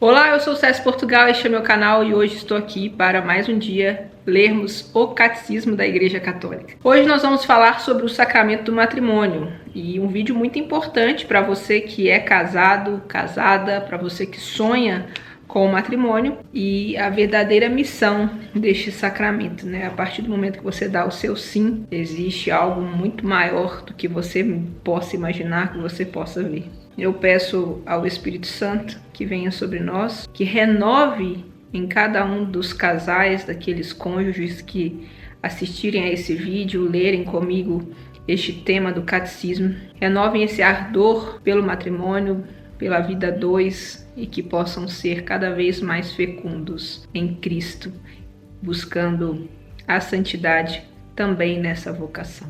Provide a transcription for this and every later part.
Olá, eu sou o César Portugal, este é meu canal e hoje estou aqui para mais um dia lermos o Catecismo da Igreja Católica. Hoje nós vamos falar sobre o sacramento do matrimônio e um vídeo muito importante para você que é casado, casada, para você que sonha com o matrimônio e a verdadeira missão deste sacramento, né? A partir do momento que você dá o seu sim, existe algo muito maior do que você possa imaginar, que você possa ver. Eu peço ao Espírito Santo que venha sobre nós, que renove em cada um dos casais, daqueles cônjuges que assistirem a esse vídeo, lerem comigo este tema do catecismo, renovem esse ardor pelo matrimônio, pela vida a dois e que possam ser cada vez mais fecundos em Cristo, buscando a santidade também nessa vocação.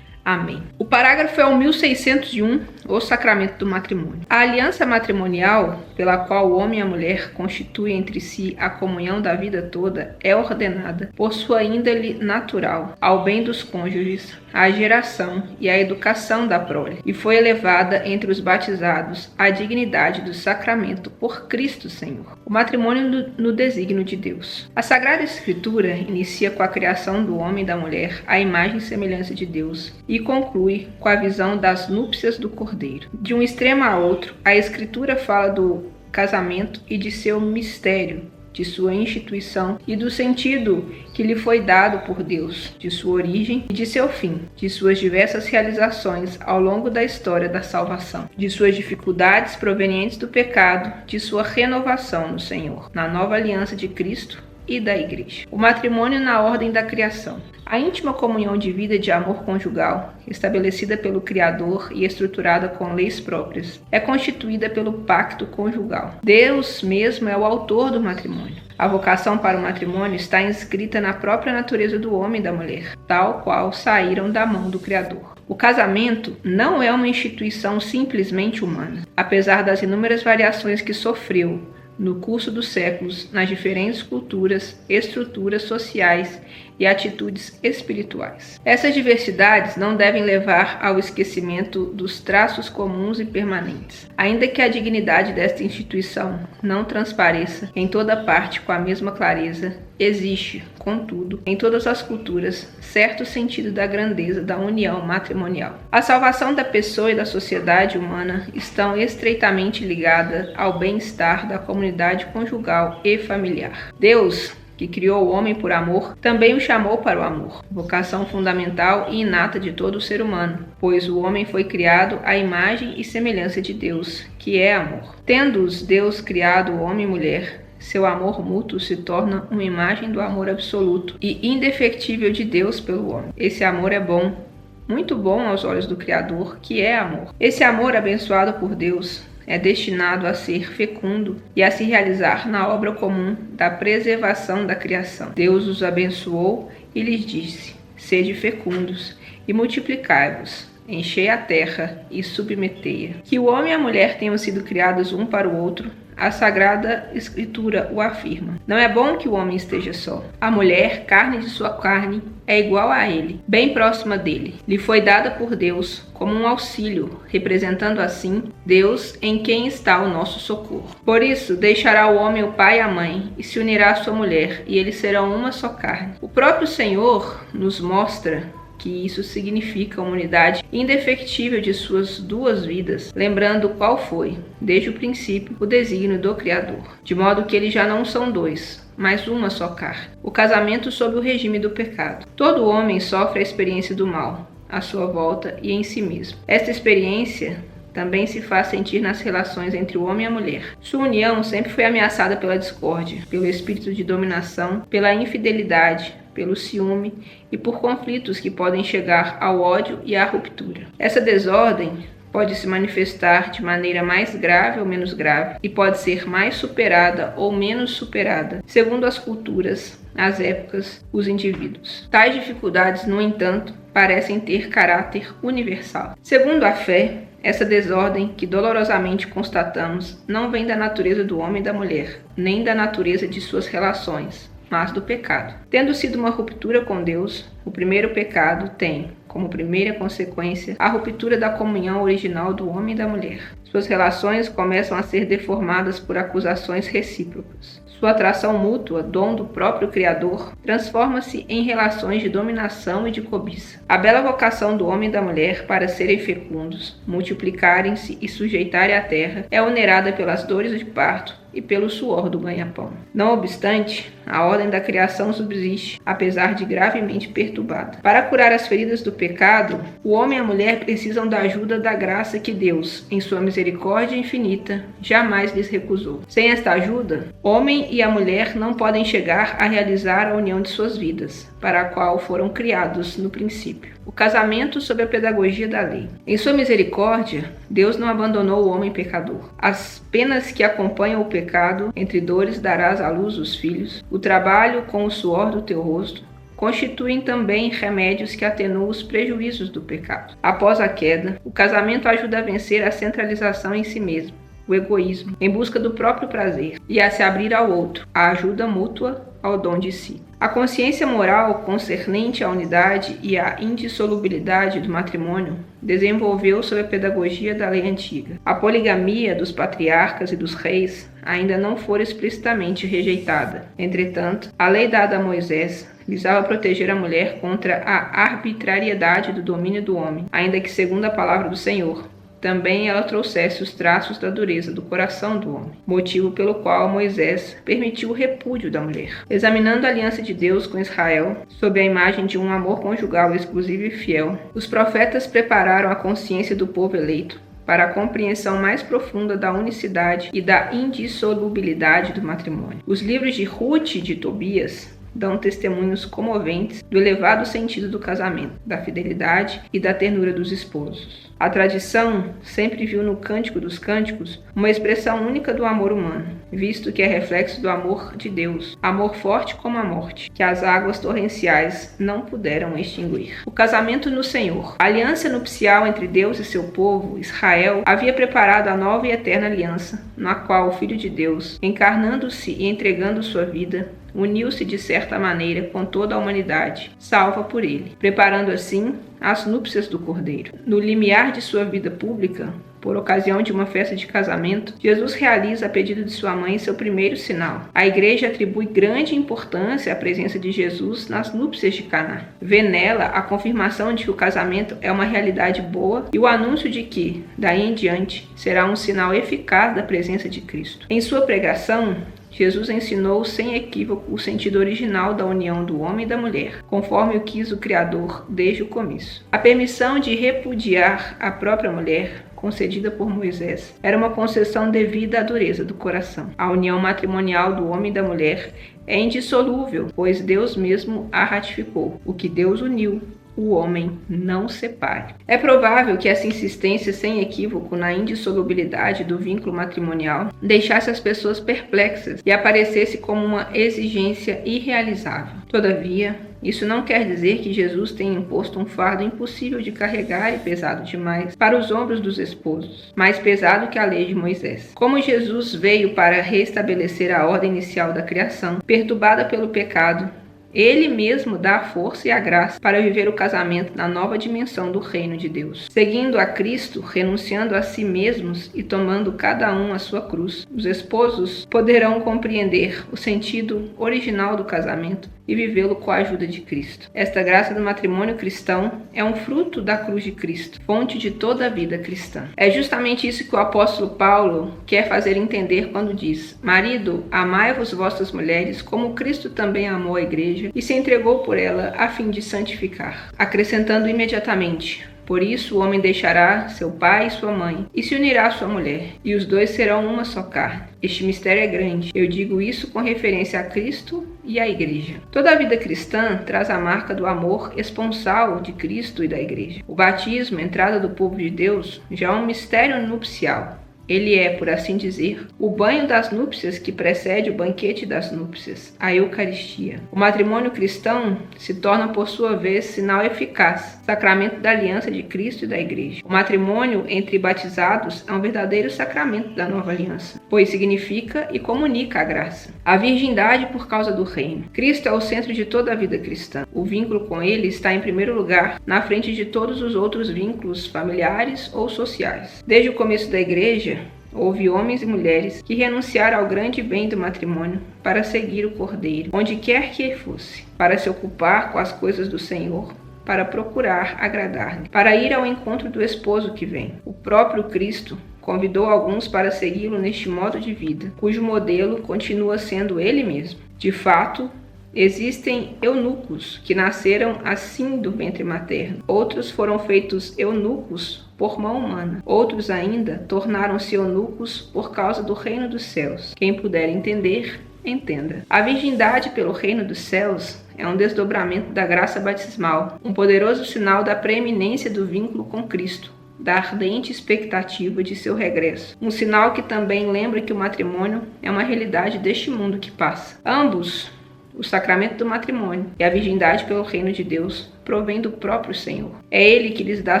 Amém. O parágrafo é o 1601, o sacramento do matrimônio. A aliança matrimonial, pela qual o homem e a mulher constituem entre si a comunhão da vida toda, é ordenada, por sua índole natural, ao bem dos cônjuges, à geração e à educação da prole, e foi elevada entre os batizados à dignidade do sacramento por Cristo Senhor. O matrimônio no desígnio de Deus. A Sagrada Escritura inicia com a criação do homem e da mulher à imagem e semelhança de Deus, e conclui com a visão das núpcias do Cordeiro. De um extremo a outro, a Escritura fala do casamento e de seu mistério, de sua instituição e do sentido que lhe foi dado por Deus, de sua origem e de seu fim, de suas diversas realizações ao longo da história da salvação, de suas dificuldades provenientes do pecado, de sua renovação no Senhor, na nova aliança de Cristo e da Igreja. O matrimônio na ordem da criação. A íntima comunhão de vida e de amor conjugal, estabelecida pelo Criador e estruturada com leis próprias, é constituída pelo pacto conjugal. Deus mesmo é o autor do matrimônio. A vocação para o matrimônio está inscrita na própria natureza do homem e da mulher, tal qual saíram da mão do Criador. O casamento não é uma instituição simplesmente humana, apesar das inúmeras variações que sofreu no curso dos séculos, nas diferentes culturas, estruturas sociais e atitudes espirituais. Essas diversidades não devem levar ao esquecimento dos traços comuns e permanentes. Ainda que a dignidade desta instituição não transpareça em toda parte com a mesma clareza, existe, contudo, em todas as culturas, certo sentido da grandeza da união matrimonial. A salvação da pessoa e da sociedade humana estão estreitamente ligadas ao bem-estar da comunidade conjugal e familiar. Deus, que criou o homem por amor, também o chamou para o amor, vocação fundamental e inata de todo o ser humano, pois o homem foi criado à imagem e semelhança de Deus, que é amor. Tendo-os Deus criado homem e mulher, seu amor mútuo se torna uma imagem do amor absoluto e indefectível de Deus pelo homem. Esse amor é bom, muito bom aos olhos do Criador, que é amor. Esse amor abençoado por Deus é destinado a ser fecundo e a se realizar na obra comum da preservação da criação. Deus os abençoou e lhes disse: sede fecundos e multiplicai-vos, enchei a terra e submetei-a. Que o homem e a mulher tenham sido criados um para o outro, a Sagrada Escritura o afirma. Não é bom que o homem esteja só. A mulher, carne de sua carne, é igual a ele, bem próxima dele. Lhe foi dada por Deus como um auxílio, representando assim Deus em quem está o nosso socorro. Por isso, deixará o homem o pai e a mãe, e se unirá à sua mulher, e eles serão uma só carne. O próprio Senhor nos mostra que isso significa uma unidade indefectível de suas duas vidas, lembrando qual foi, desde o princípio, o desígnio do Criador, de modo que eles já não são dois, mas uma só carne. O casamento sob o regime do pecado. Todo homem sofre a experiência do mal, à sua volta e em si mesmo. Esta experiência também se faz sentir nas relações entre o homem e a mulher. Sua união sempre foi ameaçada pela discórdia, pelo espírito de dominação, pela infidelidade, pelo ciúme e por conflitos que podem chegar ao ódio e à ruptura. Essa desordem pode se manifestar de maneira mais grave ou menos grave e pode ser mais superada ou menos superada, segundo as culturas, as épocas, os indivíduos. Tais dificuldades, no entanto, parecem ter caráter universal. Segundo a fé, essa desordem que dolorosamente constatamos não vem da natureza do homem e da mulher, nem da natureza de suas relações, mas do pecado. Tendo sido uma ruptura com Deus, O primeiro pecado tem, como primeira consequência, a ruptura da comunhão original do homem e da mulher. Suas relações começam a ser deformadas por acusações recíprocas. Sua atração mútua, dom do próprio Criador, transforma-se em relações de dominação e de cobiça. A bela vocação do homem e da mulher para serem fecundos, multiplicarem-se e sujeitarem a terra é onerada pelas dores de parto e pelo suor do ganha-pão. Não obstante, a ordem da criação subsiste, apesar de gravemente perturbada. Para curar as feridas do pecado, o homem e a mulher precisam da ajuda da graça que Deus, em sua misericórdia infinita, jamais lhes recusou. Sem esta ajuda, o homem e a mulher não podem chegar a realizar a união de suas vidas, para a qual foram criados no princípio. O casamento sob a pedagogia da lei. Em sua misericórdia, Deus não abandonou o homem pecador. As penas que acompanham o pecado, entre dores darás à luz os filhos, o trabalho com o suor do teu rosto, constituem também remédios que atenuam os prejuízos do pecado. Após a queda, o casamento ajuda a vencer a centralização em si mesmo, o egoísmo, em busca do próprio prazer, e a se abrir ao outro, a ajuda mútua ao dom de si. A consciência moral concernente à unidade e à indissolubilidade do matrimônio desenvolveu sob a pedagogia da lei antiga. A poligamia dos patriarcas e dos reis ainda não fora explicitamente rejeitada. Entretanto, a lei dada a Moisés visava proteger a mulher contra a arbitrariedade do domínio do homem, ainda que, segundo a palavra do Senhor, também ela trouxesse os traços da dureza do coração do homem, motivo pelo qual Moisés permitiu o repúdio da mulher. Examinando a aliança de Deus com Israel, sob a imagem de um amor conjugal exclusivo e fiel, os profetas prepararam a consciência do povo eleito para a compreensão mais profunda da unicidade e da indissolubilidade do matrimônio. Os livros de Ruth e de Tobias dão testemunhos comoventes do elevado sentido do casamento, da fidelidade e da ternura dos esposos. A tradição sempre viu no Cântico dos Cânticos uma expressão única do amor humano, visto que é reflexo do amor de Deus, amor forte como a morte, que as águas torrenciais não puderam extinguir. O casamento no Senhor. A aliança nupcial entre Deus e seu povo, Israel, havia preparado a nova e eterna aliança, na qual o Filho de Deus, encarnando-se e entregando sua vida, uniu-se de certa maneira com toda a humanidade, salva por ele, preparando assim as núpcias do Cordeiro. No limiar de sua vida pública, por ocasião de uma festa de casamento, Jesus realiza, a pedido de sua mãe, seu primeiro sinal. A igreja atribui grande importância à presença de Jesus nas núpcias de Caná. Vê nela a confirmação de que o casamento é uma realidade boa e o anúncio de que, daí em diante, será um sinal eficaz da presença de Cristo. Em sua pregação, Jesus ensinou sem equívoco o sentido original da união do homem e da mulher, conforme o quis o Criador desde o começo. A permissão de repudiar a própria mulher, concedida por Moisés, era uma concessão devida à dureza do coração. A união matrimonial do homem e da mulher é indissolúvel, pois Deus mesmo a ratificou. O que Deus uniu, o homem não separe. É provável que essa insistência sem equívoco na indissolubilidade do vínculo matrimonial deixasse as pessoas perplexas e aparecesse como uma exigência irrealizável. Todavia, isso não quer dizer que Jesus tenha imposto um fardo impossível de carregar e pesado demais para os ombros dos esposos, mais pesado que a lei de Moisés. Como Jesus veio para restabelecer a ordem inicial da criação, perturbada pelo pecado, Ele mesmo dá a força e a graça para viver o casamento na nova dimensão do reino de Deus. Seguindo a Cristo, renunciando a si mesmos e tomando cada um a sua cruz, os esposos poderão compreender o sentido original do casamento e vivê-lo com a ajuda de Cristo. Esta graça do matrimônio cristão é um fruto da cruz de Cristo, fonte de toda a vida cristã. É justamente isso que o apóstolo Paulo quer fazer entender quando diz: Marido, amai-vos vossas mulheres, como Cristo também amou a igreja e se entregou por ela a fim de santificar. Acrescentando imediatamente: por isso o homem deixará seu pai e sua mãe e se unirá à sua mulher, e os dois serão uma só carne. Este mistério é grande. Eu digo isso com referência a Cristo e à igreja. Toda a vida cristã traz a marca do amor esponsal de Cristo e da igreja. O batismo, a entrada do povo de Deus, já é um mistério nupcial. Ele é, por assim dizer, o banho das núpcias que precede o banquete das núpcias, a Eucaristia. O matrimônio cristão se torna, por sua vez, sinal eficaz, sacramento da aliança de Cristo e da Igreja. O matrimônio entre batizados é um verdadeiro sacramento da nova aliança, pois significa e comunica a graça. A virgindade por causa do reino. Cristo é o centro de toda a vida cristã. O vínculo com ele está em primeiro lugar, na frente de todos os outros vínculos familiares ou sociais. Desde o começo da Igreja, houve homens e mulheres que renunciaram ao grande bem do matrimônio para seguir o Cordeiro, onde quer que fosse, para se ocupar com as coisas do Senhor, para procurar agradar-lhe, para ir ao encontro do esposo que vem. O próprio Cristo convidou alguns para segui-lo neste modo de vida, cujo modelo continua sendo ele mesmo. De fato, existem eunucos que nasceram assim do ventre materno. Outros foram feitos eunucos por mão humana. Outros ainda tornaram-se eunucos por causa do reino dos céus. Quem puder entender, entenda. A virgindade pelo reino dos céus é um desdobramento da graça batismal, um poderoso sinal da preeminência do vínculo com Cristo, da ardente expectativa de seu regresso. Um sinal que também lembra que o matrimônio é uma realidade deste mundo que passa. Ambos, o sacramento do matrimônio e a virgindade pelo reino de Deus, provém do próprio Senhor. É Ele que lhes dá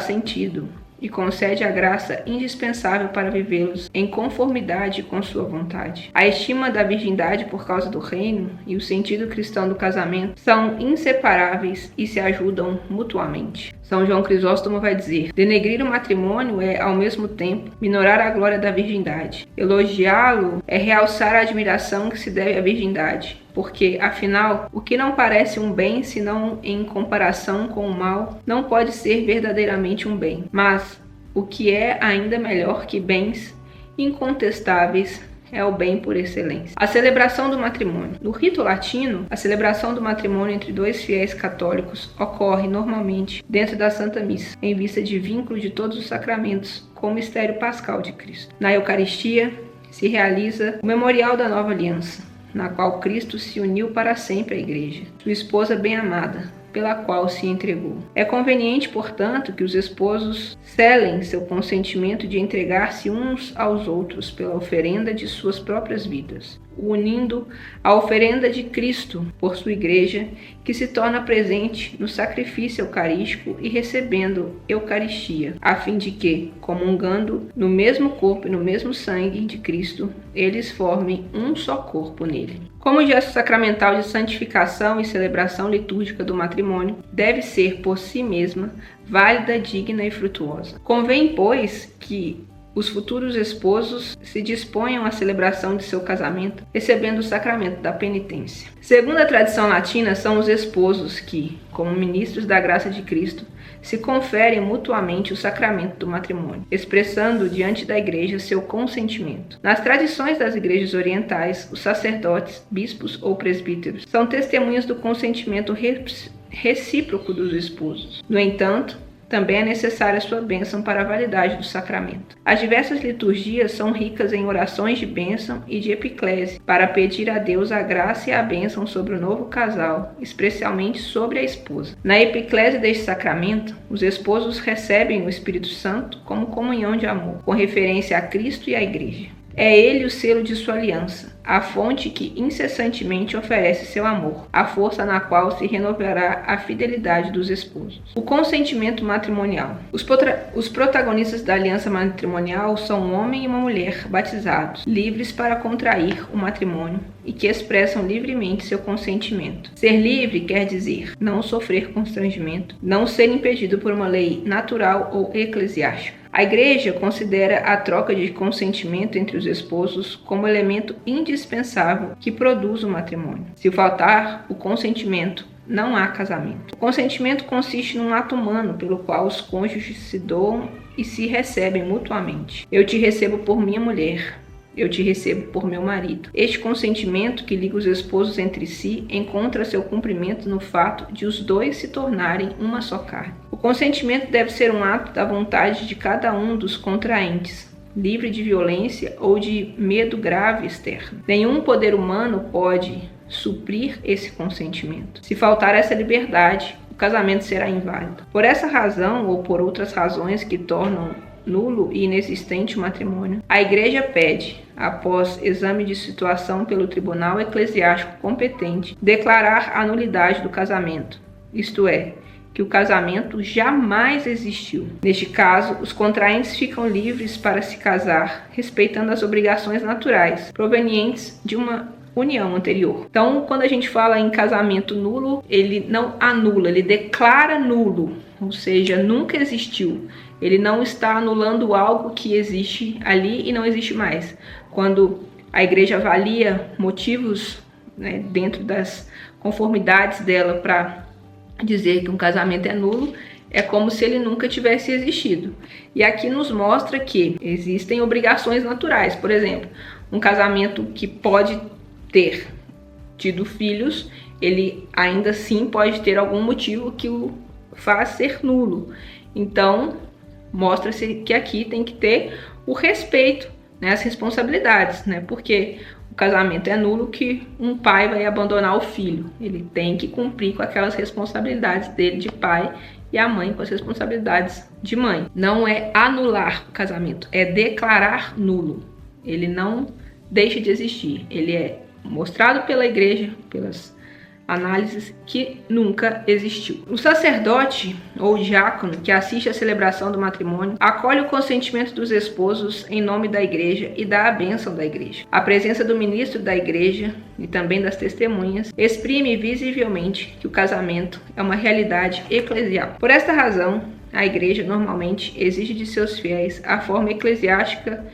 sentido e concede a graça indispensável para vivê-los em conformidade com sua vontade. A estima da virgindade por causa do reino e o sentido cristão do casamento são inseparáveis e se ajudam mutuamente. São João Crisóstomo vai dizer: denegrir o matrimônio é, ao mesmo tempo, minorar a glória da virgindade. Elogiá-lo é realçar a admiração que se deve à virgindade, porque, afinal, o que não parece um bem, senão em comparação com o mal, não pode ser verdadeiramente um bem. Mas o que é ainda melhor que bens incontestáveis é o bem por excelência. A celebração do matrimônio. No rito latino, a celebração do matrimônio entre dois fiéis católicos ocorre normalmente dentro da Santa Missa, em vista de vínculo de todos os sacramentos com o mistério pascal de Cristo. Na Eucaristia se realiza o memorial da nova aliança, na qual Cristo se uniu para sempre à Igreja, sua esposa bem-amada, pela qual se entregou. É conveniente, portanto, que os esposos selem seu consentimento de entregar-se uns aos outros pela oferenda de suas próprias vidas, unindo a oferenda de Cristo por sua Igreja, que se torna presente no sacrifício eucarístico e recebendo Eucaristia, a fim de que, comungando no mesmo corpo e no mesmo sangue de Cristo, eles formem um só corpo nele. Como gesto sacramental de santificação e celebração litúrgica do matrimônio, deve ser por si mesma válida, digna e frutuosa. Convém, pois, que os futuros esposos se disponham à celebração de seu casamento, recebendo o sacramento da penitência. Segundo a tradição latina, são os esposos que, como ministros da graça de Cristo, se conferem mutuamente o sacramento do matrimônio, expressando diante da Igreja seu consentimento. Nas tradições das igrejas orientais, os sacerdotes, bispos ou presbíteros são testemunhas do consentimento recíproco dos esposos. No entanto, também é necessária sua bênção para a validade do sacramento. As diversas liturgias são ricas em orações de bênção e de epiclese, para pedir a Deus a graça e a bênção sobre o novo casal, especialmente sobre a esposa. Na epiclese deste sacramento, os esposos recebem o Espírito Santo como comunhão de amor, com referência a Cristo e à Igreja. É ele o selo de sua aliança, a fonte que incessantemente oferece seu amor, a força na qual se renovará a fidelidade dos esposos. O consentimento matrimonial. Os protagonistas da aliança matrimonial são um homem e uma mulher batizados, livres para contrair o matrimônio e que expressam livremente seu consentimento. Ser livre quer dizer não sofrer constrangimento, não ser impedido por uma lei natural ou eclesiástica. A Igreja considera a troca de consentimento entre os esposos como elemento indispensável que produz o matrimônio. Se faltar o consentimento, não há casamento. O consentimento consiste num ato humano pelo qual os cônjuges se doam e se recebem mutuamente. Eu te recebo por minha mulher. Eu te recebo por meu marido. Este consentimento que liga os esposos entre si encontra seu cumprimento no fato de os dois se tornarem uma só carne. O consentimento deve ser um ato da vontade de cada um dos contraentes, livre de violência ou de medo grave externo. Nenhum poder humano pode suprir esse consentimento. Se faltar essa liberdade, o casamento será inválido. Por essa razão ou por outras razões que tornam nulo e inexistente o matrimônio, a Igreja pede, após exame de situação pelo tribunal eclesiástico competente, declarar a nulidade do casamento, isto é, que o casamento jamais existiu. Neste caso, os contraentes ficam livres para se casar, respeitando as obrigações naturais provenientes de uma união anterior. Então, quando a gente fala em casamento nulo, ele não anula, ele declara nulo, ou seja, nunca existiu. Ele não está anulando algo que existe ali e não existe mais. Quando a igreja avalia motivos, né, dentro das conformidades dela para dizer que um casamento é nulo, é como se ele nunca tivesse existido. E aqui nos mostra que existem obrigações naturais. Por exemplo, um casamento que pode ter tido filhos, ele ainda assim pode ter algum motivo que o faz ser nulo. Então, mostra-se que aqui tem que ter o respeito, né, as responsabilidades, né? Porque o casamento é nulo que um pai vai abandonar o filho. Ele tem que cumprir com aquelas responsabilidades dele de pai e a mãe com as responsabilidades de mãe. Não é anular o casamento, é declarar nulo. Ele não deixa de existir. Ele é mostrado pela igreja, pelas análises, que nunca existiu. O sacerdote ou diácono que assiste à celebração do matrimônio acolhe o consentimento dos esposos em nome da igreja e dá a bênção da igreja. A presença do ministro da igreja e também das testemunhas exprime visivelmente que o casamento é uma realidade eclesial. Por esta razão, a igreja normalmente exige de seus fiéis a forma eclesiástica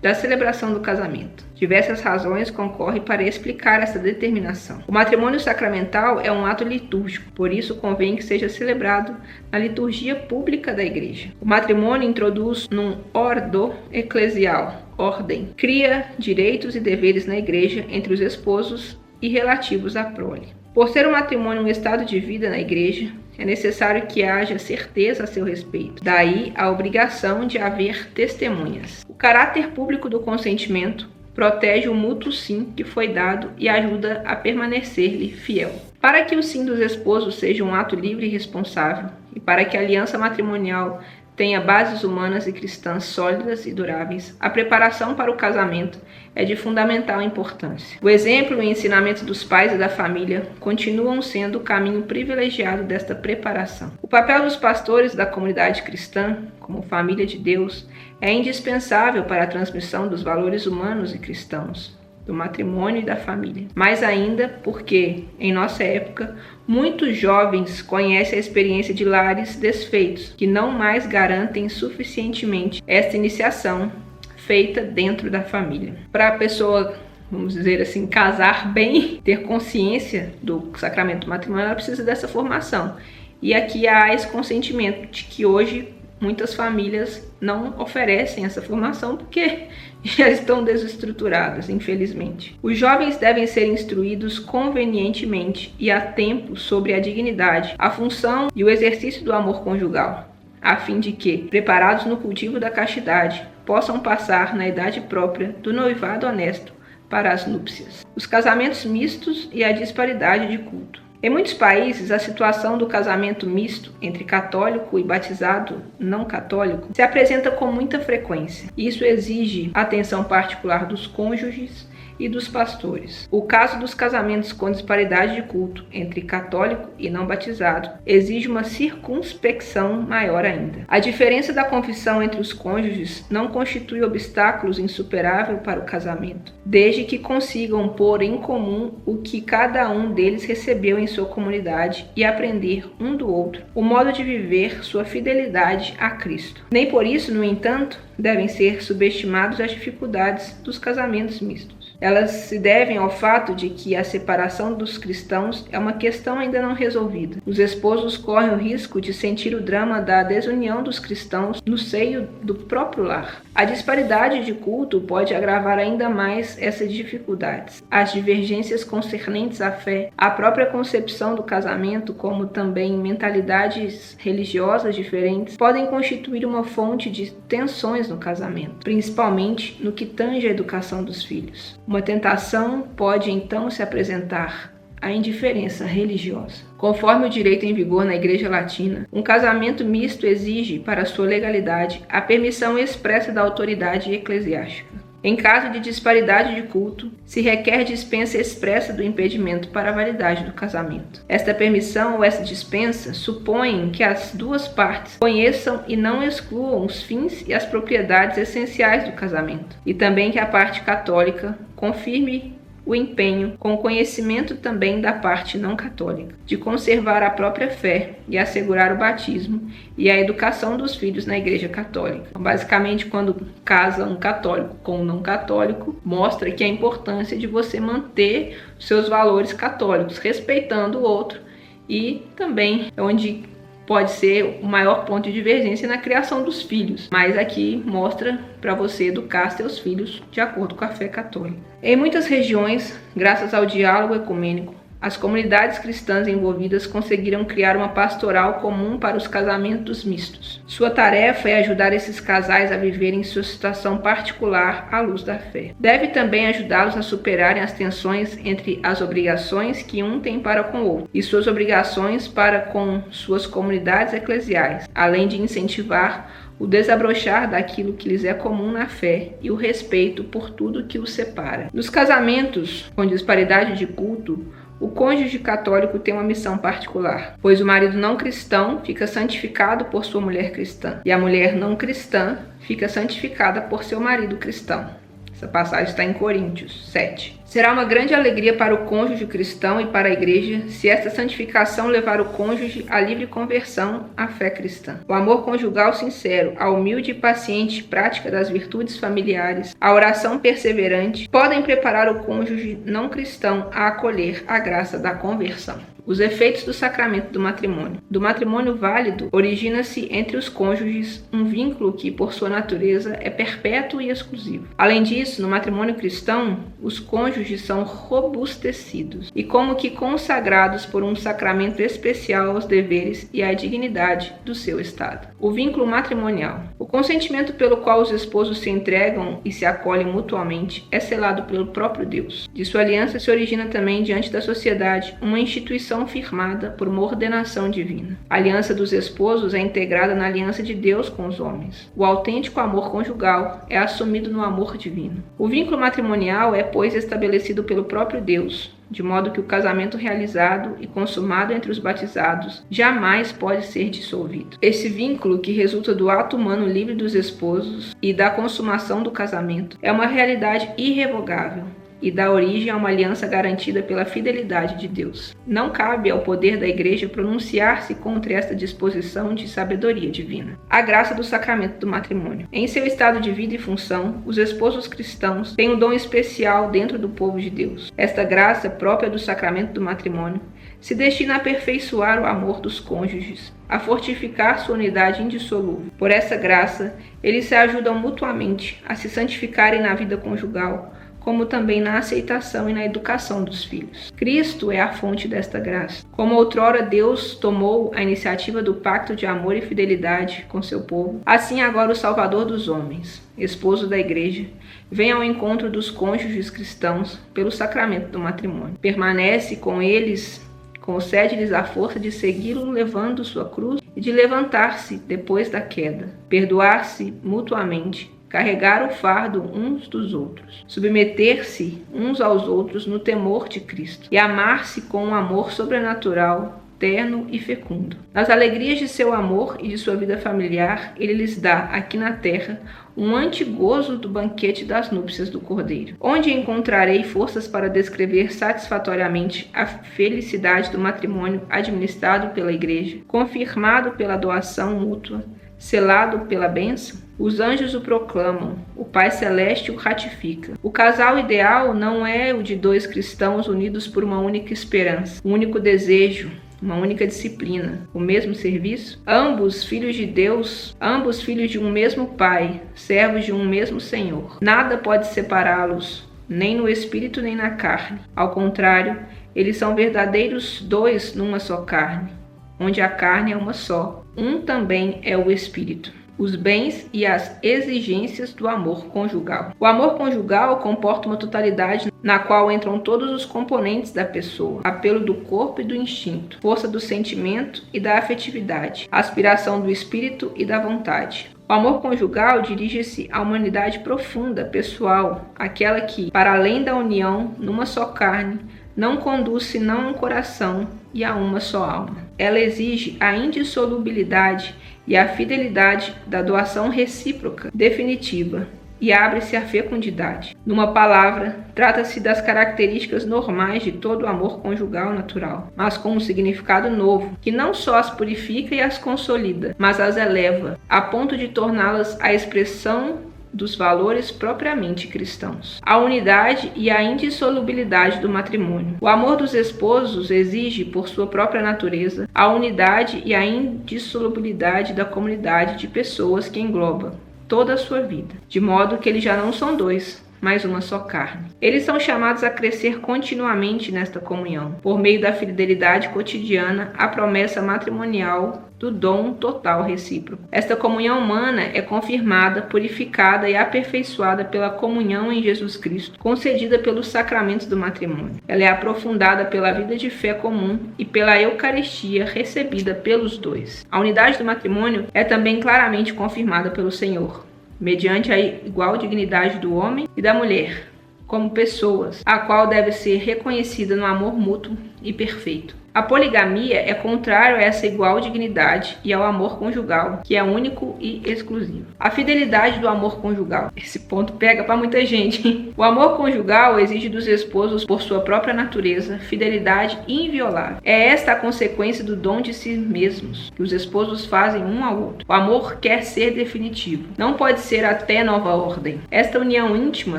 da celebração do casamento. Diversas razões concorrem para explicar essa determinação. O matrimônio sacramental é um ato litúrgico, por isso convém que seja celebrado na liturgia pública da igreja. O matrimônio introduz num ordo eclesial, ordem, cria direitos e deveres na igreja entre os esposos e relativos à prole. Por ser o matrimônio um estado de vida na igreja, é necessário que haja certeza a seu respeito. Daí a obrigação de haver testemunhas. O caráter público do consentimento protege o mútuo sim que foi dado e ajuda a permanecer-lhe fiel. Para que o sim dos esposos seja um ato livre e responsável, e para que a aliança matrimonial tenha bases humanas e cristãs sólidas e duráveis, a preparação para o casamento é de fundamental importância. O exemplo e o ensinamento dos pais e da família continuam sendo o caminho privilegiado desta preparação. O papel dos pastores da comunidade cristã, como família de Deus, é indispensável para a transmissão dos valores humanos e cristãos, do matrimônio e da família. Mais ainda porque, em nossa época, muitos jovens conhecem a experiência de lares desfeitos, que não mais garantem suficientemente esta iniciação feita dentro da família. Para a pessoa, vamos dizer assim, casar bem, ter consciência do sacramento matrimonial, ela precisa dessa formação. E aqui há esse consentimento de que hoje muitas famílias não oferecem essa formação porque já estão desestruturadas, infelizmente. Os jovens devem ser instruídos convenientemente e a tempo sobre a dignidade, a função e o exercício do amor conjugal, a fim de que, preparados no cultivo da castidade, possam passar na idade própria do noivado honesto para as núpcias. Os casamentos mistos e a disparidade de culto. Em muitos países, a situação do casamento misto entre católico e batizado não católico se apresenta com muita frequência. Isso exige atenção particular dos cônjuges e dos pastores. O caso dos casamentos com disparidade de culto entre católico e não batizado exige uma circunspecção maior ainda. A diferença da confissão entre os cônjuges não constitui obstáculo insuperável para o casamento, desde que consigam pôr em comum o que cada um deles recebeu em sua comunidade e aprender um do outro o modo de viver sua fidelidade a Cristo. Nem por isso, no entanto, devem ser subestimadas as dificuldades dos casamentos mistos. Elas se devem ao fato de que a separação dos cristãos é uma questão ainda não resolvida. Os esposos correm o risco de sentir o drama da desunião dos cristãos no seio do próprio lar. A disparidade de culto pode agravar ainda mais essas dificuldades. As divergências concernentes à fé, à própria concepção do casamento, como também mentalidades religiosas diferentes, podem constituir uma fonte de tensões no casamento, principalmente no que tange à educação dos filhos. Uma tentação pode então se apresentar a indiferença religiosa. Conforme o direito em vigor na Igreja Latina, um casamento misto exige, para sua legalidade, a permissão expressa da autoridade eclesiástica. Em caso de disparidade de culto, se requer dispensa expressa do impedimento para a validade do casamento. Esta permissão ou essa dispensa supõem que as duas partes conheçam e não excluam os fins e as propriedades essenciais do casamento, e também que a parte católica confirme o empenho, com conhecimento também da parte não católica, de conservar a própria fé e assegurar o batismo e a educação dos filhos na Igreja Católica. Então, basicamente, quando casa um católico com um não católico, mostra que a importância de você manter os seus valores católicos, respeitando o outro, e também onde pode ser o maior ponto de divergência na criação dos filhos, mas aqui mostra para você educar seus filhos de acordo com a fé católica. Em muitas regiões, graças ao diálogo ecumênico, as comunidades cristãs envolvidas conseguiram criar uma pastoral comum para os casamentos mistos. Sua tarefa é ajudar esses casais a viverem sua situação particular à luz da fé. Deve também ajudá-los a superarem as tensões entre as obrigações que um tem para com o outro e suas obrigações para com suas comunidades eclesiais, além de incentivar o desabrochar daquilo que lhes é comum na fé e o respeito por tudo que os separa. Nos casamentos com disparidade de culto, o cônjuge católico tem uma missão particular, pois o marido não cristão fica santificado por sua mulher cristã, e a mulher não cristã fica santificada por seu marido cristão. Essa passagem está em Coríntios 7. Será uma grande alegria para o cônjuge cristão e para a igreja se esta santificação levar o cônjuge à livre conversão à fé cristã. O amor conjugal sincero, a humilde e paciente prática das virtudes familiares, a oração perseverante, podem preparar o cônjuge não cristão a acolher a graça da conversão. Os efeitos do sacramento do matrimônio. Do matrimônio válido, origina-se entre os cônjuges um vínculo que, por sua natureza, é perpétuo e exclusivo. Além disso, no matrimônio cristão, os cônjuges são robustecidos e como que consagrados por um sacramento especial aos deveres e à dignidade do seu estado. O vínculo matrimonial. O consentimento pelo qual os esposos se entregam e se acolhem mutuamente é selado pelo próprio Deus. De sua aliança se origina também diante da sociedade uma instituição firmada por uma ordenação divina. A aliança dos esposos é integrada na aliança de Deus com os homens. O autêntico amor conjugal é assumido no amor divino. O vínculo matrimonial é, pois, estabelecido pelo próprio Deus, de modo que o casamento realizado e consumado entre os batizados jamais pode ser dissolvido. Esse vínculo, que resulta do ato humano livre dos esposos e da consumação do casamento, é uma realidade irrevogável e dá origem a uma aliança garantida pela fidelidade de Deus. Não cabe ao poder da Igreja pronunciar-se contra esta disposição de sabedoria divina. A graça do sacramento do matrimônio. Em seu estado de vida e função, os esposos cristãos têm um dom especial dentro do povo de Deus. Esta graça, própria do sacramento do matrimônio, se destina a aperfeiçoar o amor dos cônjuges, a fortificar sua unidade indissolúvel. Por essa graça, eles se ajudam mutuamente a se santificarem na vida conjugal, como também na aceitação e na educação dos filhos. Cristo é a fonte desta graça. Como outrora Deus tomou a iniciativa do pacto de amor e fidelidade com seu povo, assim agora o Salvador dos homens, esposo da Igreja, vem ao encontro dos cônjuges cristãos pelo sacramento do matrimônio. Permanece com eles, concede-lhes a força de segui-lo levando sua cruz e de levantar-se depois da queda, perdoar-se mutuamente, carregar o fardo uns dos outros, submeter-se uns aos outros no temor de Cristo e amar-se com um amor sobrenatural, terno e fecundo. Nas alegrias de seu amor e de sua vida familiar, ele lhes dá, aqui na terra, um antegozo do banquete das núpcias do Cordeiro, onde encontrarei forças para descrever satisfatoriamente a felicidade do matrimônio administrado pela Igreja, confirmado pela doação mútua, selado pela bênção. Os anjos o proclamam, o Pai Celeste o ratifica. O casal ideal não é o de dois cristãos unidos por uma única esperança, um único desejo, uma única disciplina, o mesmo serviço. Ambos filhos de Deus, ambos filhos de um mesmo Pai, servos de um mesmo Senhor. Nada pode separá-los, nem no espírito nem na carne. Ao contrário, eles são verdadeiros dois numa só carne, onde a carne é uma só. Um também é o Espírito. os bens e as exigências do amor conjugal. O amor conjugal comporta uma totalidade na qual entram todos os componentes da pessoa: apelo do corpo e do instinto, força do sentimento e da afetividade, aspiração do espírito e da vontade. O amor conjugal dirige-se à humanidade profunda, pessoal, aquela que, para além da união numa só carne, não conduz senão um coração e a uma só alma. Ela exige a indissolubilidade e a fidelidade da doação recíproca definitiva e abre-se à fecundidade. Numa palavra, trata-se das características normais de todo amor conjugal natural, mas com um significado novo, que não só as purifica e as consolida, mas as eleva, a ponto de torná-las a expressão dos valores propriamente cristãos. A unidade e a indissolubilidade do matrimônio. O amor dos esposos exige, por sua própria natureza, a unidade e a indissolubilidade da comunidade de pessoas que engloba toda a sua vida, de modo que eles já não são dois, mas uma só carne. Eles são chamados a crescer continuamente nesta comunhão, por meio da fidelidade cotidiana à promessa matrimonial do dom total recíproco. Esta comunhão humana é confirmada, purificada e aperfeiçoada pela comunhão em Jesus Cristo, concedida pelos sacramentos do matrimônio. Ela é aprofundada pela vida de fé comum e pela Eucaristia recebida pelos dois. A unidade do matrimônio é também claramente confirmada pelo Senhor, mediante a igual dignidade do homem e da mulher, como pessoas, a qual deve ser reconhecida no amor mútuo e perfeito. A poligamia é contrário a essa igual dignidade e ao amor conjugal, que é único e exclusivo. A fidelidade do amor conjugal. Esse ponto pega para muita gente. O amor conjugal exige dos esposos, por sua própria natureza, fidelidade inviolável. É esta a consequência do dom de si mesmos, que os esposos fazem um ao outro. O amor quer ser definitivo. Não pode ser até nova ordem. Esta união íntima,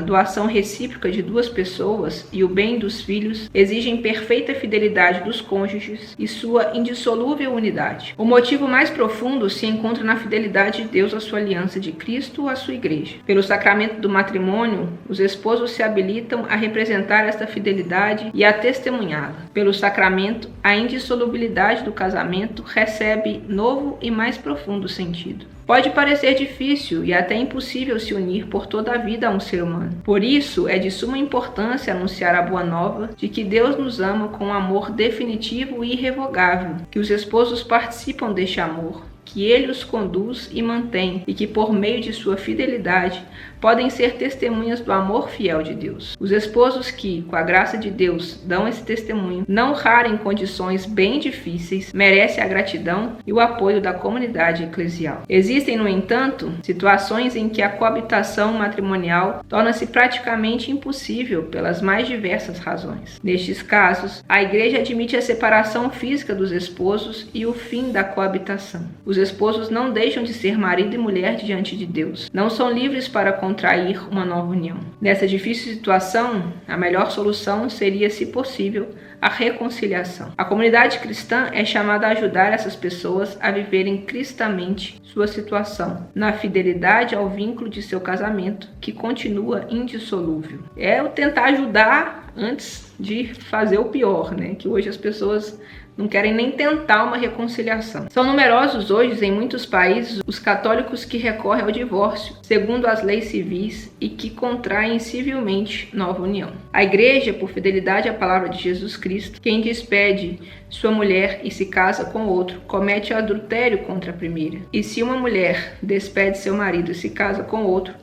doação recíproca de duas pessoas e o bem dos filhos exigem perfeita fidelidade dos cônjuges e sua indissolúvel unidade. O motivo mais profundo se encontra na fidelidade de Deus à sua aliança de Cristo à sua igreja. Pelo sacramento do matrimônio, os esposos se habilitam a representar esta fidelidade e a testemunhá-la. Pelo sacramento, a indissolubilidade do casamento recebe novo e mais profundo sentido. Pode parecer difícil e até impossível se unir por toda a vida a um ser humano. Por isso, é de suma importância anunciar a boa nova de que Deus nos ama com um amor definitivo e irrevogável, que os esposos participam deste amor, que Ele os conduz e mantém, e que por meio de sua fidelidade podem ser testemunhas do amor fiel de Deus. Os esposos que, com a graça de Deus, dão esse testemunho, não raro em condições bem difíceis, merecem a gratidão e o apoio da comunidade eclesial. Existem, no entanto, situações em que a coabitação matrimonial torna-se praticamente impossível pelas mais diversas razões. Nestes casos, a Igreja admite a separação física dos esposos e o fim da coabitação. Os esposos não deixam de ser marido e mulher diante de Deus. Não são livres para contrair uma nova união. Nessa difícil situação, a melhor solução seria, se possível, a reconciliação. A comunidade cristã é chamada a ajudar essas pessoas a viverem cristamente sua situação, na fidelidade ao vínculo de seu casamento, que continua indissolúvel. É o tentar ajudar antes de fazer o pior, né? Que hoje as pessoas não querem nem tentar uma reconciliação. São numerosos hoje, em muitos países, os católicos que recorrem ao divórcio, segundo as leis civis, e que contraem civilmente nova união. A Igreja, por fidelidade à palavra de Jesus Cristo, quem despede sua mulher e se casa com outro, comete adultério contra a primeira. E se uma mulher despede seu marido e se casa com outro,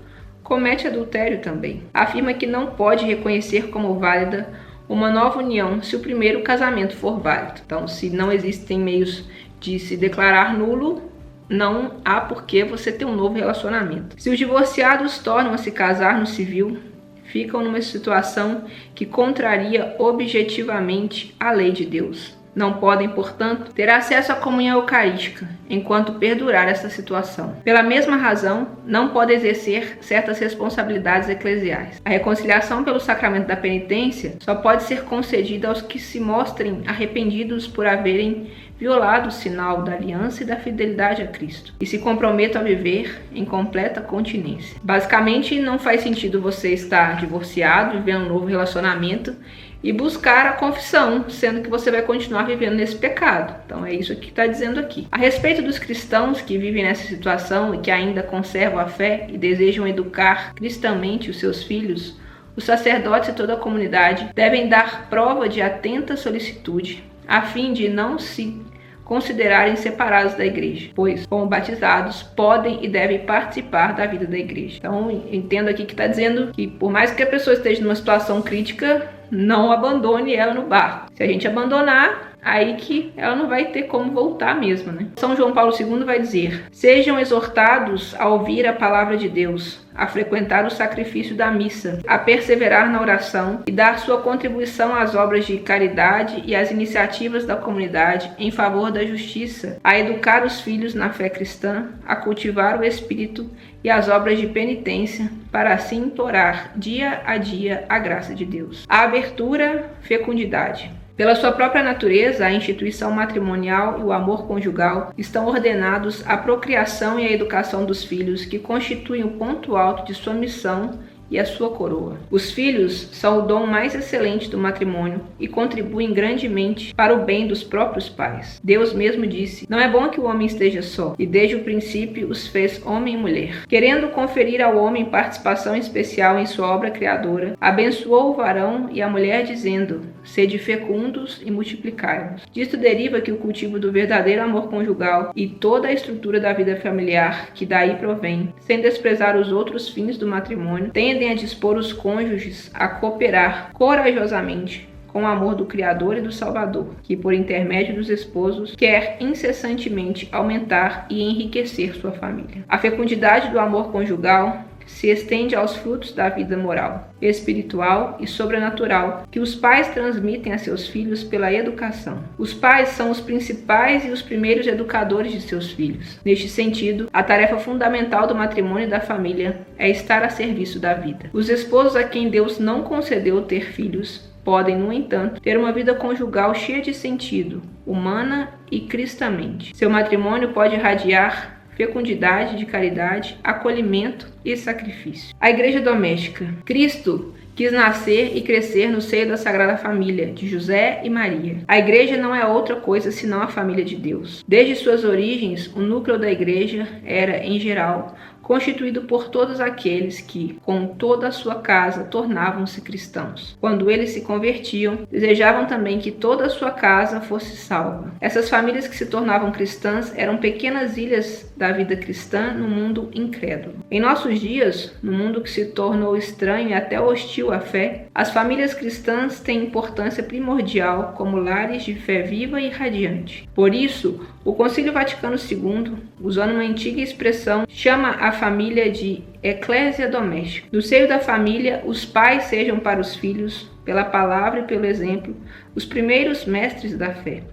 comete adultério também. Afirma que não pode reconhecer como válida uma nova união se o primeiro casamento for válido. Então, se não existem meios de se declarar nulo, não há por que você ter um novo relacionamento. Se os divorciados tornam a se casar no civil, ficam numa situação que contraria objetivamente a lei de Deus. Não podem, portanto, ter acesso à comunhão eucarística enquanto perdurar essa situação. Pela mesma razão, não podem exercer certas responsabilidades eclesiais. A reconciliação pelo sacramento da penitência só pode ser concedida aos que se mostrem arrependidos por haverem violado o sinal da aliança e da fidelidade a Cristo e se comprometam a viver em completa continência. Basicamente, não faz sentido você estar divorciado, vivendo um novo relacionamento e buscar a confissão, sendo que você vai continuar vivendo nesse pecado. Então é isso que está dizendo aqui. A respeito dos cristãos que vivem nessa situação e que ainda conservam a fé e desejam educar cristamente os seus filhos, os sacerdotes e toda a comunidade devem dar prova de atenta solicitude, a fim de não se considerarem separados da igreja, pois, como batizados, podem e devem participar da vida da igreja. Então, entendo aqui que está dizendo que, por mais que a pessoa esteja numa situação crítica, não abandone ela no barco. Se a gente abandonar, aí que ela não vai ter como voltar mesmo, né? São João Paulo II vai dizer: sejam exortados a ouvir a palavra de Deus, a frequentar o sacrifício da missa, a perseverar na oração e dar sua contribuição às obras de caridade e às iniciativas da comunidade em favor da justiça, a educar os filhos na fé cristã, a cultivar o espírito e as obras de penitência, para assim implorar dia a dia a graça de Deus. A abertura, fecundidade. Pela sua própria natureza, a instituição matrimonial e o amor conjugal estão ordenados à procriação e à educação dos filhos, que constituem o ponto alto de sua missão e a sua coroa. Os filhos são o dom mais excelente do matrimônio e contribuem grandemente para o bem dos próprios pais. Deus mesmo disse: não é bom que o homem esteja só, e desde o princípio os fez homem e mulher. Querendo conferir ao homem participação especial em sua obra criadora, abençoou o varão e a mulher, dizendo: sede fecundos e multiplicai-vos. Disto deriva que o cultivo do verdadeiro amor conjugal e toda a estrutura da vida familiar que daí provém, sem desprezar os outros fins do matrimônio, tendem a dispor os cônjuges a cooperar corajosamente com o amor do Criador e do Salvador, que por intermédio dos esposos quer incessantemente aumentar e enriquecer sua família. A fecundidade do amor conjugal se estende aos frutos da vida moral, espiritual e sobrenatural que os pais transmitem a seus filhos pela educação. Os pais são os principais e os primeiros educadores de seus filhos. Neste sentido, a tarefa fundamental do matrimônio e da família é estar a serviço da vida. Os esposos a quem Deus não concedeu ter filhos podem, no entanto, ter uma vida conjugal cheia de sentido, humana e cristamente. Seu matrimônio pode irradiar fecundidade de caridade, acolhimento e sacrifício. A igreja doméstica. Cristo quis nascer e crescer no seio da Sagrada Família, de José e Maria. A igreja não é outra coisa senão a família de Deus. Desde suas origens, o núcleo da igreja era, em geral, constituído por todos aqueles que, com toda a sua casa, tornavam-se cristãos. Quando eles se convertiam, desejavam também que toda a sua casa fosse salva. Essas famílias que se tornavam cristãs eram pequenas ilhas da vida cristã no mundo incrédulo. Em nossos dias, no mundo que se tornou estranho e até hostil à fé, as famílias cristãs têm importância primordial como lares de fé viva e radiante. Por isso, o Concílio Vaticano II, usando uma antiga expressão, chama a família de eclésia doméstica. No seio da família, os pais sejam para os filhos, pela palavra e pelo exemplo, os primeiros mestres da fé,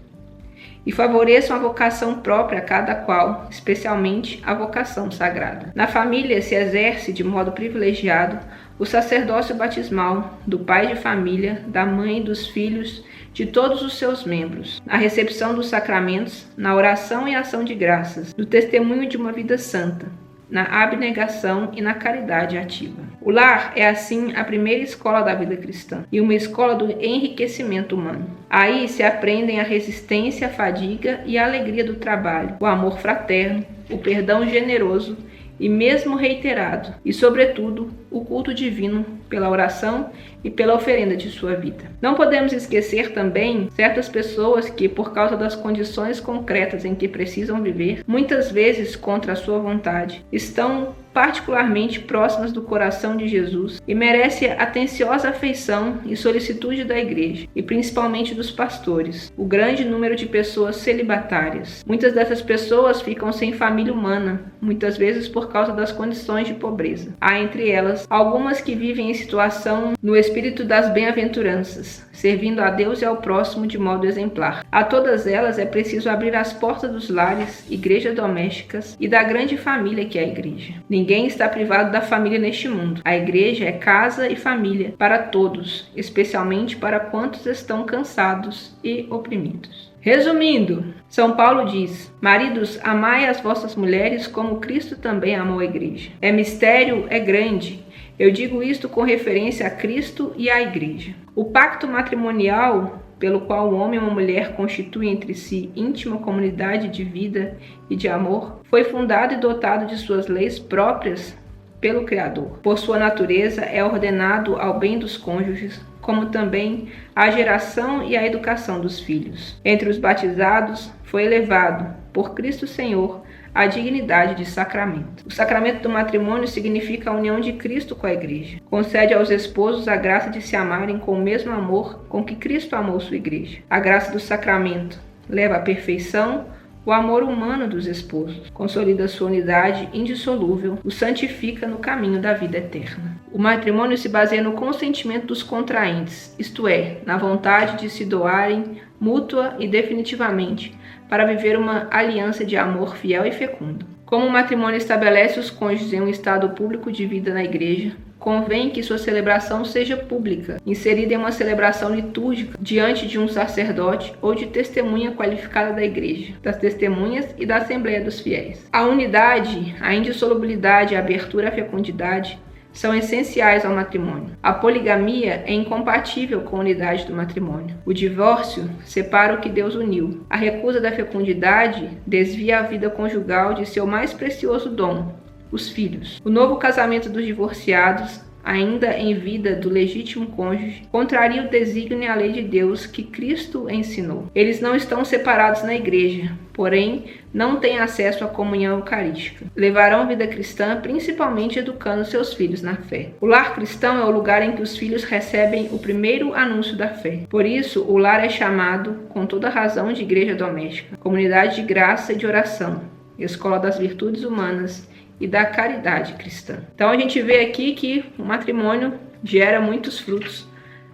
e favoreçam a vocação própria a cada qual, especialmente a vocação sagrada. Na família se exerce de modo privilegiado o sacerdócio batismal do pai de família, da mãe, dos filhos, de todos os seus membros, na recepção dos sacramentos, na oração e ação de graças, no testemunho de uma vida santa, na abnegação e na caridade ativa. O lar é, assim, a primeira escola da vida cristã e uma escola do enriquecimento humano. Aí se aprendem a resistência, a fadiga e a alegria do trabalho, o amor fraterno, o perdão generoso e mesmo reiterado, e, sobretudo, o culto divino pela oração e pela oferenda de sua vida. Não podemos esquecer também certas pessoas que, por causa das condições concretas em que precisam viver, muitas vezes contra a sua vontade, estão particularmente próximas do coração de Jesus e merecem a atenciosa afeição e solicitude da igreja, e principalmente dos pastores, o grande número de pessoas celibatárias. Muitas dessas pessoas ficam sem família humana, muitas vezes por causa das condições de pobreza. Há entre elas algumas que vivem em situação no espírito das bem-aventuranças, servindo a Deus e ao próximo de modo exemplar. A todas elas é preciso abrir as portas dos lares, igrejas domésticas e da grande família que é a igreja. Ninguém está privado da família neste mundo. A igreja é casa e família para todos, especialmente para quantos estão cansados e oprimidos. Resumindo, São Paulo diz: maridos, amai as vossas mulheres como Cristo também amou a igreja. É mistério, é grande. Eu digo isto com referência a Cristo e à Igreja. O pacto matrimonial, pelo qual o homem e uma mulher constituem entre si íntima comunidade de vida e de amor, foi fundado e dotado de suas leis próprias pelo Criador. Por sua natureza, é ordenado ao bem dos cônjuges, como também à geração e à educação dos filhos. Entre os batizados, foi elevado, por Cristo Senhor, a dignidade de sacramento. O sacramento do matrimônio significa a união de Cristo com a Igreja. Concede aos esposos a graça de se amarem com o mesmo amor com que Cristo amou sua Igreja. A graça do sacramento leva à perfeição o amor humano dos esposos, consolida sua unidade indissolúvel, o santifica no caminho da vida eterna. O matrimônio se baseia no consentimento dos contraentes, isto é, na vontade de se doarem mútua e definitivamente para viver uma aliança de amor fiel e fecundo. Como o matrimônio estabelece os cônjuges em um estado público de vida na Igreja, convém que sua celebração seja pública, inserida em uma celebração litúrgica diante de um sacerdote ou de testemunha qualificada da Igreja, das testemunhas e da Assembleia dos Fiéis. A unidade, a indissolubilidade e a abertura à fecundidade são essenciais ao matrimônio. A poligamia é incompatível com a unidade do matrimônio. O divórcio separa o que Deus uniu. A recusa da fecundidade desvia a vida conjugal de seu mais precioso dom, os filhos. O novo casamento dos divorciados, ainda em vida do legítimo cônjuge, contraria o desígnio e a lei de Deus que Cristo ensinou. Eles não estão separados na Igreja, porém não têm acesso à comunhão eucarística. Levarão vida cristã, principalmente educando seus filhos na fé. O lar cristão é o lugar em que os filhos recebem o primeiro anúncio da fé. Por isso, o lar é chamado, com toda razão, de igreja doméstica, comunidade de graça e de oração, escola das virtudes humanas e da caridade cristã. Então a gente vê aqui que o matrimônio gera muitos frutos,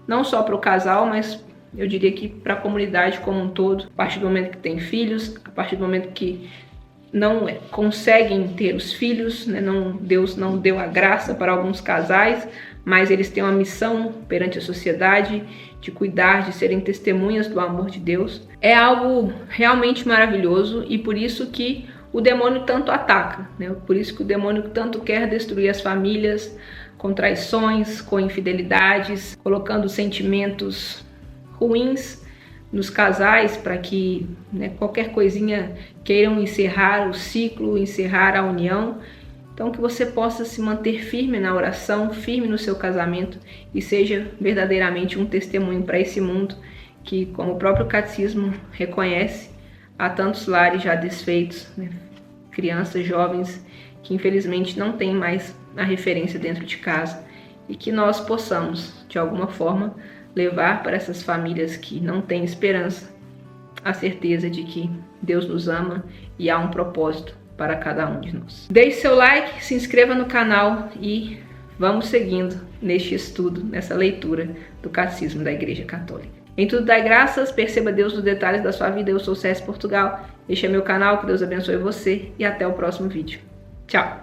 não só para o casal, mas eu diria que para a comunidade como um todo. A partir do momento que tem filhos, a partir do momento que não conseguem ter os filhos, né? Deus não deu a graça para alguns casais, mas eles têm uma missão perante a sociedade de cuidar, de serem testemunhas do amor de Deus. É algo realmente maravilhoso e por isso que o demônio tanto ataca, né? Por isso que o demônio tanto quer destruir as famílias com traições, com infidelidades, colocando sentimentos ruins nos casais para que, né, qualquer coisinha queiram encerrar o ciclo, encerrar a união. Então que você possa se manter firme na oração, firme no seu casamento e seja verdadeiramente um testemunho para esse mundo que, como o próprio catecismo reconhece, há tantos lares já desfeitos, né? Crianças, jovens que infelizmente não têm mais a referência dentro de casa e que nós possamos, de alguma forma, levar para essas famílias que não têm esperança a certeza de que Deus nos ama e há um propósito para cada um de nós. Deixe seu like, se inscreva no canal e vamos seguindo neste estudo, nessa leitura do Catecismo da Igreja Católica. Em tudo dai graças, perceba Deus nos detalhes da sua vida. Eu sou Cési Portugal, este é meu canal, que Deus abençoe você e até o próximo vídeo. Tchau!